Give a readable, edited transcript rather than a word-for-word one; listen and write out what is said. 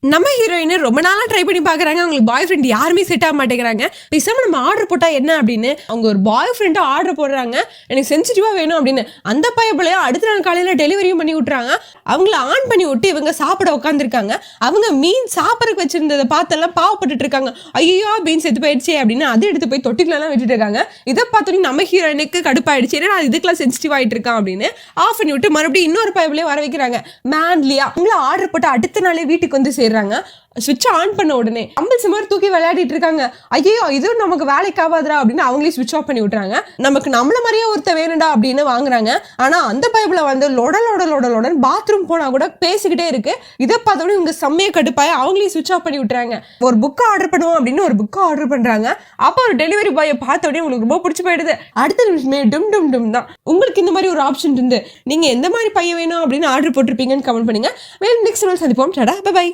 நம்ம ஹீரோயின் ரொம்ப நாளா ட்ரை பண்ணி பாக்குறாங்க. அவங்களுக்கு பாய் ஃப்ரெண்ட் யாருமே செட் ஆக மாட்டேங்கிறாங்க. பேசாம நம்ம ஆர்டர் போட்டா என்ன அப்படின்னு அவங்க ஒரு பாய் ஃப்ரெண்ட் ஆர்டர் போடுறாங்க. எனக்கு சென்சிட்டிவா வேணும் அப்படின்னு அந்த பையன் அடுத்த நாள் காலையில டெலிவரியும் பண்ணி விட்டுறாங்க. அவங்கள ஆன் பண்ணி விட்டு இவங்க சாப்பிட உட்காந்துருக்காங்க. அவங்க மீன் சாப்பிடறதுக்கு வச்சிருந்ததை பார்த்தெல்லாம் பாவப்பட்டு இருக்காங்க. ஐயோ மீன் செத்து போயிடுச்சு அப்படின்னு அதை எடுத்து போய் தொட்டிலாம் விட்டுட்டு இருக்காங்க. இதை பார்த்தோன்னே நம்ம ஹீரோயினுக்கு கடுப்பாயிடுச்சு. ஏன்னா இதுக்கெல்லாம் சென்சிட்டிவ் ஆயிட்டு இருக்கான் அப்படின்னு ஆஃப் பண்ணி விட்டு மறுபடியும் இன்னொரு பையன் வர வைக்கிறாங்க. மேன்லியா அவங்கள ஆர்டர் போட்டு அடுத்த நாளே வீட்டுக்கு வந்து ஸ்விட்ச் ஆன் பண்ண உடனே அம்பல் சிமர் தூக்கி விளையாடிட்டு இருக்காங்க. ஐயோ இதுவும் நமக்கு வேலைக்கு ஆகாதா அப்படின்னு அவங்களே ஸ்விட்ச் ஆஃப் பண்ணி விட்டுறாங்க. நமக்கு நம்மள மாதிரியே ஒருத்த வேணும்டா அப்படின்னு வாங்குறாங்க. ஆனா அந்த பைபிள லொடலோட பாத்ரூம் போனா கூட பேசிக்கிட்டே இருக்கு. இதை பார்த்தோட இவங்க செம்மையை கடுப்பாய அவங்களையும் ஸ்விட்ச் ஆஃப் பண்ணி விட்டுறாங்க. ஒரு புக் ஆர்டர் பண்ணுவோம் அப்படின்னு ஒரு புக் ஆர்டர் பண்றாங்க. அப்போ ஒரு டெலிவரி பாயை பார்த்த உடனே உங்களுக்கு ரொம்ப பிடிச்சி போயிடுது. அடுத்த நிமிஷமே டும் டும் டும் தான். உங்களுக்கு இந்த மாதிரி ஒரு ஆப்ஷன் இருந்து நீங்க எந்த மாதிரி பையன் வேணும் அப்படின்னு ஆர்டர் போட்டிருப்பீங்கன்னு கமெண்ட் பண்ணுங்க. நெக்ஸ்ட் சந்திப்போம். Tata bye.